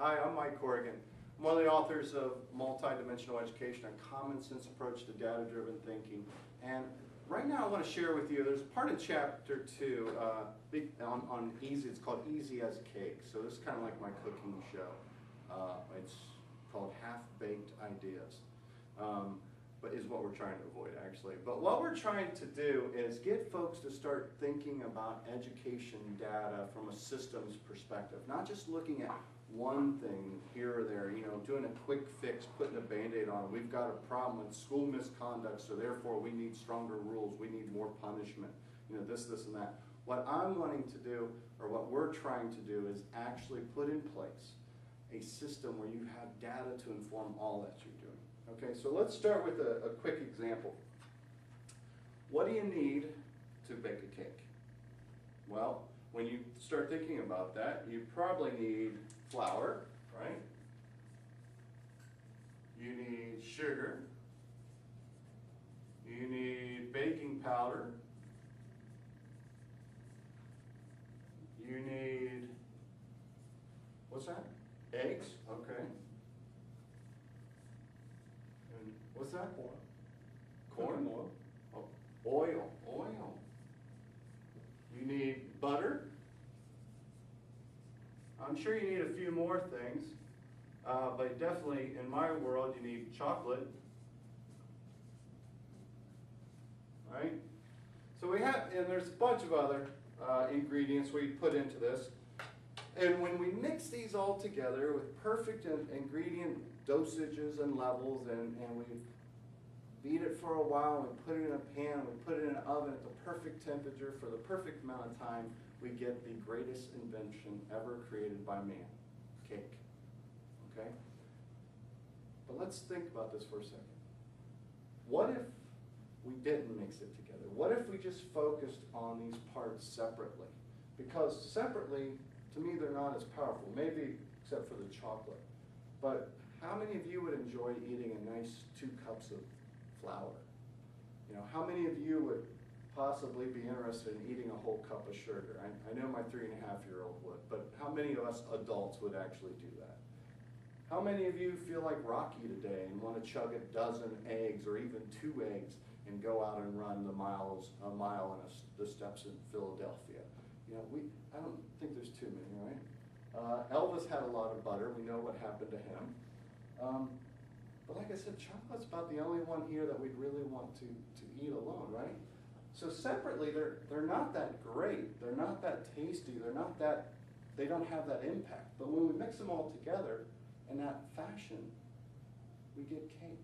Hi, I'm Mike Corrigan. I'm one of the authors of Multidimensional Education, a common sense approach to data-driven thinking. And right now I want to share with you, there's part of chapter 2 on easy, it's called Easy as Cake. So this is kind of like my cooking show. It's called Half-Baked Ideas. But is what we're trying to avoid actually. But what we're trying to do is get folks to start thinking about education data from a systems perspective, not just looking at one thing here or there, you know, doing a quick fix, putting a Band-Aid on. We've got a problem with school misconduct, so therefore we need stronger rules, we need more punishment, you know, this, and that. What I'm wanting to do, or what we're trying to do, is actually put in place a system where you have data to inform all that you're doing. Okay, so let's start with a quick example. What do you need to bake a cake? Well, when you start thinking about that, you probably need flour, right? You need sugar. You need baking powder. You need, what's that? Eggs, okay. And what's that? Corn. Corn? Oil. Oh, oil. You need butter. I'm sure you need a few more things, but definitely in my world you need chocolate. Right? So we have, and there's a bunch of other ingredients we put into this. And when we mix these all together with perfect ingredient dosages and levels, and we beat it for a while, we put it in a pan, we put it in an oven at the perfect temperature for the perfect amount of time, we get the greatest invention ever created by man, cake. Okay? But let's think about this for a second. What if we didn't mix it together? What if we just focused on these parts separately? Because separately, to me, they're not as powerful, maybe except for the chocolate. But how many of you would enjoy eating a nice 2 cups of flour? You know, how many of you would possibly be interested in eating a whole cup of sugar? I know my 3.5-year-old would, but how many of us adults would actually do that? How many of you feel like Rocky today and want to chug a dozen eggs or even 2 eggs and go out and run a mile in the steps in Philadelphia? You know, I don't think there's too many, right? Elvis had a lot of butter. We know what happened to him. But like I said, chocolate's about the only one here that we'd really want to eat alone, right? So separately, they're not that great. They're not that tasty. They don't have that impact. But when we mix them all together in that fashion, we get cake.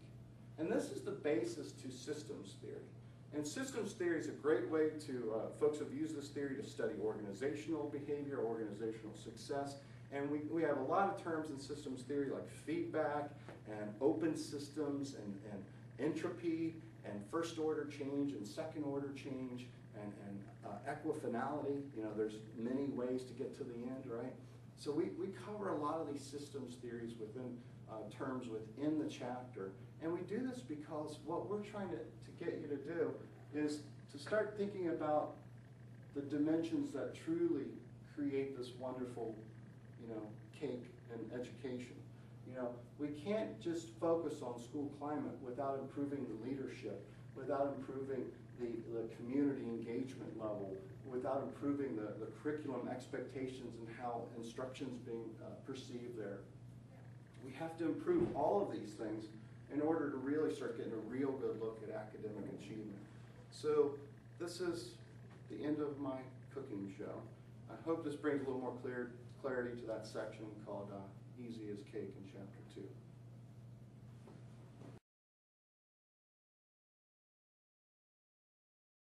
And this is the basis to systems theory. And systems theory is a great way to, folks have used this theory to study organizational behavior, organizational success. And we have a lot of terms in systems theory like feedback and open systems and entropy and first order change and second order change and equifinality. You know, there's many ways to get to the end, right? So we cover a lot of these systems theories within terms within the chapter. And we do this because what we're trying to get you to do is to start thinking about the dimensions that truly create this wonderful, you know, cake in education. You know, we can't just focus on school climate without improving the leadership, without improving the community engagement level, without improving the curriculum expectations and how instruction's being perceived there. We have to improve all of these things in order to really start getting a real good look at academic achievement. So this is the end of my cooking show. I hope this brings a little more clarity to that section called Easy as Cake in Chapter 2.